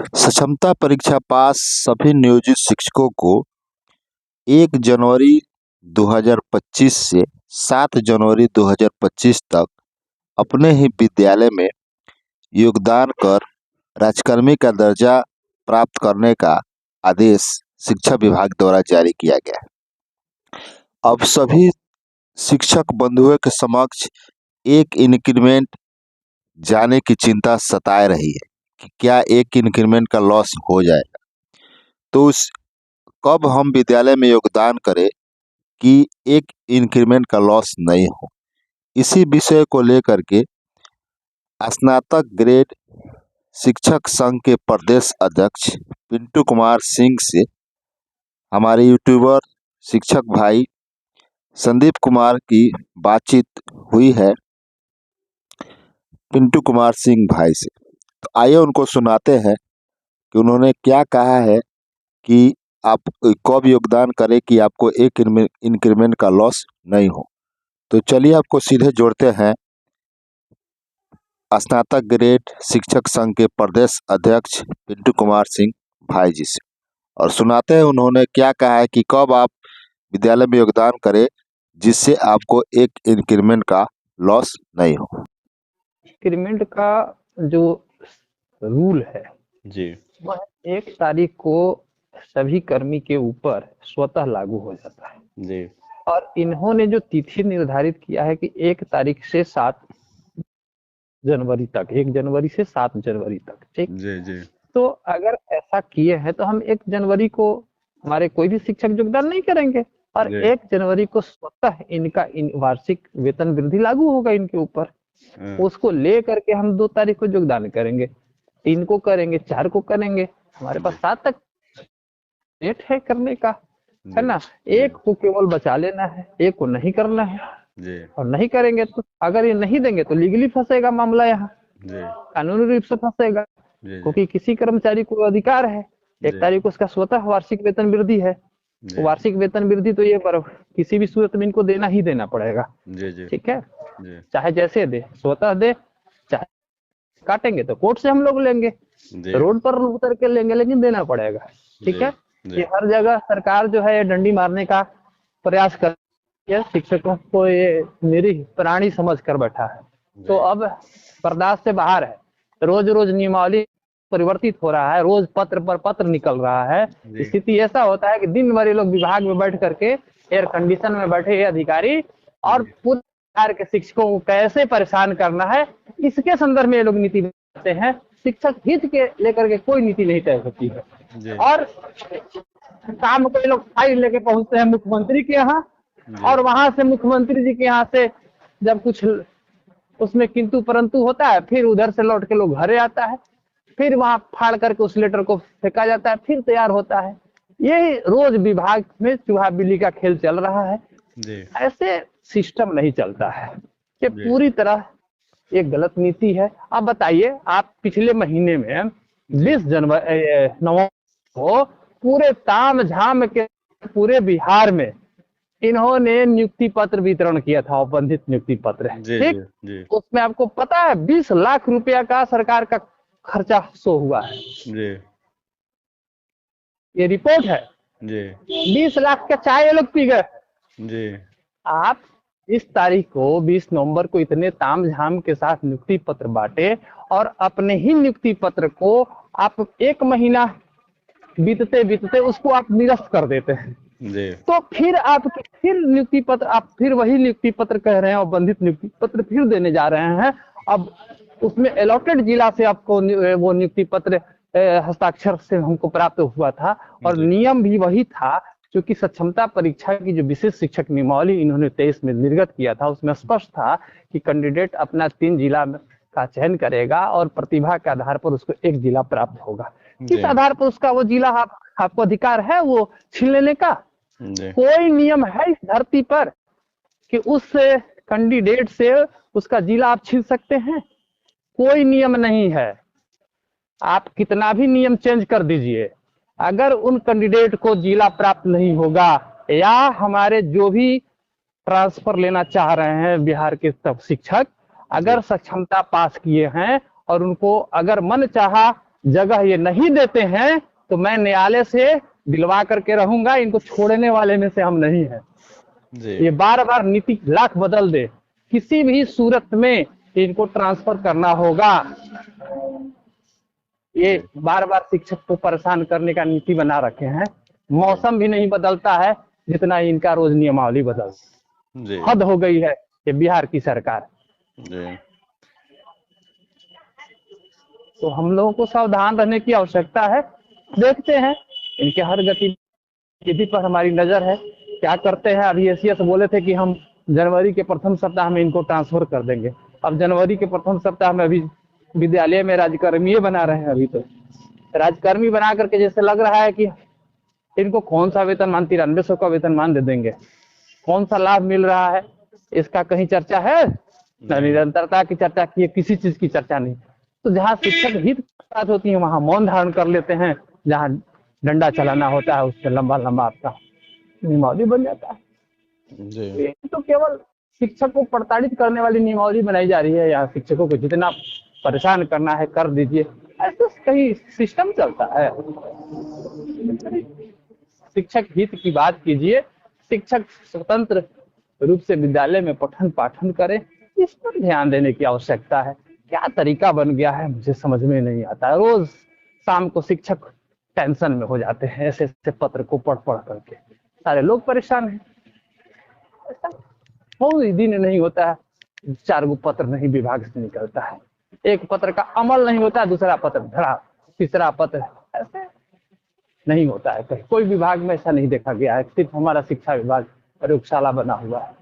सक्षमता परीक्षा पास सभी नियोजित शिक्षकों को 1 जनवरी 2025 से 7 जनवरी 2025 तक अपने ही विद्यालय में योगदान कर राज्यकर्मी का दर्जा प्राप्त करने का आदेश शिक्षा विभाग द्वारा जारी किया गया है। अब सभी शिक्षक बंधुओं के समक्ष एक इंक्रीमेंट जाने की चिंता सताए रही है कि क्या एक इंक्रीमेंट का लॉस हो जाएगा, तो उस कब हम विद्यालय में योगदान करें कि एक इंक्रीमेंट का लॉस नहीं हो। इसी विषय को लेकर के स्नातक ग्रेड शिक्षक संघ के प्रदेश अध्यक्ष पिंटू कुमार सिंह से हमारे यूट्यूबर शिक्षक भाई संदीप कुमार की बातचीत हुई है पिंटू कुमार सिंह भाई से। तो आइए उनको सुनाते हैं कि उन्होंने क्या कहा है कि आप कब योगदान करें कि आपको एक इंक्रीमेंट का लॉस नहीं हो। तो चलिए आपको सीधे जोड़ते हैं स्नातक ग्रेड शिक्षक संघ के प्रदेश अध्यक्ष पिंटू कुमार सिंह भाई जी से और सुनाते हैं उन्होंने क्या कहा है कि कब आप विद्यालय में योगदान करें जिससे आपको एक इंक्रीमेंट का लॉस नहीं हो। इंक्रीमेंट का जो रूल है जी वह 1 तारीख को सभी कर्मी के ऊपर स्वतः लागू हो जाता है जी और इन्होंने जो तिथि निर्धारित किया है कि 1 तारीख से 7 जनवरी तक, 1 जनवरी से 7 जनवरी तक, ठीक। जी जी तो अगर ऐसा किए हैं तो हम 1 जनवरी को हमारे कोई भी शिक्षक योगदान नहीं करेंगे और जी। 1 जनवरी को स्वतः इनका वार्षिक वेतन वृद्धि लागू होगा इनके ऊपर। उसको ले करके हम 2 तारीख को योगदान करेंगे, 3 को करेंगे, 4 को करेंगे, हमारे पास 7 तक डेट है करने का, है ना। 1 को केवल बचा लेना है, 1 को नहीं करना है जी और नहीं करेंगे तो अगर ये नहीं देंगे तो लीगली फंसेगा मामला, यहाँ जी कानूनी रूप से फंसेगा जी क्योंकि किसी कर्मचारी को अधिकार है 1 तारीख को उसका स्वतः वार्षिक वेतन वृद्धि है। जी वार्षिक वेतन वृद्धि तो ये पर किसी भी सूरत में इनको देना ही देना पड़ेगा, जी जी ठीक है। जी चाहे जैसे दे, स्वतः दे, चाहे काटेंगे तो कोर्ट से हम लोग लेंगे, जी रोड पर उतर के लेंगे, लेकिन देना पड़ेगा, ठीक है। जी ये हर जगह सरकार जो है डंडी मारने का प्रयास कर रही है, शिक्षकों को ये मेरी प्राणी समझ कर बैठा है। तो अब बर्दाश्त से बाहर है, रोज रोज नियमावली परिवर्तित हो रहा है, रोज पत्र पर पत्र निकल रहा है। स्थिति ऐसा होता है कि दिन भर ये लोग विभाग में बैठ करके एयर कंडीशन में बैठे ये अधिकारी और पूरे बिहार के शिक्षकों को कैसे परेशान करना है इसके संदर्भ में ये लोग नीति बनाते हैं। शिक्षक हित के लेकर के कोई नीति नहीं तय होती है और शाम को ये लोग फाइल लेके पहुंचते हैं मुख्यमंत्री के यहाँ और वहां से मुख्यमंत्री जी के यहाँ से जब कुछ उसमें किंतु परंतु होता है, फिर उधर से लौट के लोग घरे आता है, फिर वहां फाड़ करके उस लेटर को फेंका जाता है, फिर तैयार होता है। यही रोज विभाग में चूहा बिल्ली का खेल चल रहा है। ऐसे सिस्टम नहीं चलता है, ये पूरी तरह एक गलत नीति है। अब बताइए, आप पिछले महीने में 20 नवंबर को पूरे ताम झाम के पूरे बिहार में इन्होंने नियुक्ति पत्र वितरण किया था, औपबंधित नियुक्ति पत्र, ठीक। उसमें आपको पता है 20 लाख रुपया का सरकार का खर्चा शो हुआ है जी ये रिपोर्ट है जी 20 लाख का चाय ये लोग पी गए जी। आप इस तारीख को 20 नवंबर को इतने तामझाम के साथ नियुक्ति पत्र बांटे और अपने ही नियुक्ति पत्र को आप 1 महीना बीतते बीतते उसको आप निरस्त कर देते हैं जी। तो फिर आप फिर नियुक्ति पत्र, आप फिर वही नियुक्ति पत्र कह रहे हैं और बंधित नियुक्ति पत्र फिर देने जा रहे हैं। अब उसमें अलॉटेड जिला से आपको वो नियुक्ति पत्र हस्ताक्षर से हमको प्राप्त हुआ था और नियम भी वही था, क्योंकि सक्षमता परीक्षा की जो विशेष शिक्षक नियमावली इन्होंने 23 में निर्गत किया था, उसमें स्पष्ट था कि कैंडिडेट अपना 3 जिला का चयन करेगा और प्रतिभा के आधार पर उसको 1 जिला प्राप्त होगा। किस आधार पर उसका वो जिला आपको अधिकार है वो छीन लेने का? कोई नियम है इस धरती पर कि उस कैंडिडेट से उसका जिला आप छीन सकते हैं? कोई नियम नहीं है। आप कितना भी नियम चेंज कर दीजिए, अगर उन कैंडिडेट को जिला प्राप्त नहीं होगा या हमारे जो भी ट्रांसफर लेना चाह रहे हैं बिहार के सब शिक्षक अगर सक्षमता पास किए हैं और उनको अगर मन चाहा जगह ये नहीं देते हैं तो मैं न्यायालय से दिलवा करके रहूंगा, इनको छोड़ने वाले में से हम नहीं हैं। जी ये बार बार नीति लाख बदल दे, किसी भी सूरत में इनको ट्रांसफर करना होगा। ये बार बार शिक्षक को परेशान करने का नीति बना रखे हैं। मौसम भी नहीं बदलता है जितना इनका रोज नियमावली बदल। जी हद हो गई है ये बिहार की सरकार। जी तो हम लोगों को सावधान रहने की आवश्यकता है। देखते हैं इनके हर गतिविधि पर हमारी नजर है, क्या करते हैं। अभी एसीएस बोले थे कि हम जनवरी के प्रथम सप्ताह में इनको ट्रांसफर कर देंगे। अब जनवरी के प्रथम सप्ताह में अभी विद्यालय में राजकर्मी बना रहे हैं। अभी तो राजकर्मी बना करके जैसे लग रहा है कि इनको कौन सा वेतनमान 9300 का वेतनमान दे देंगे। कौन सा लाभ मिल रहा है इसका कहीं चर्चा है? न निरंतरता की चर्चा की, किसी चीज की चर्चा नहीं। तो जहाँ शिक्षक हित की बात होती है वहां मौन धारण कर लेते हैं, जहाँ डंडा चलाना होता है उससे लंबा लंबा आपका नियमावली बन जाता है। जी ये तो केवल शिक्षक को प्रताड़ित करने वाली नियमावली बनाई जा रही है। यहाँ शिक्षकों को जितना परेशान करना है कर दीजिए, ऐसा कहीं सिस्टम चलता है? शिक्षक हित की बात कीजिए, शिक्षक स्वतंत्र रूप से विद्यालय में पठन पाठन करें, इस पर ध्यान देने की आवश्यकता है। क्या तरीका बन गया है मुझे समझ में नहीं आता। रोज शाम को शिक्षक टेंशन में हो जाते हैं ऐसे ऐसे पत्र को पढ़ पढ़ करके, सारे लोग परेशान हैं। ऐसा कोई दिन नहीं होता है 4 गो पत्र नहीं विभाग से निकलता है, एक पत्र का अमल नहीं होता है, दूसरा पत्र धरा, तीसरा पत्र, ऐसे नहीं होता है। कहीं कोई विभाग में ऐसा नहीं देखा गया है। सिर्फ हमारा शिक्षा विभाग प्रयोगशाला बना हुआ है।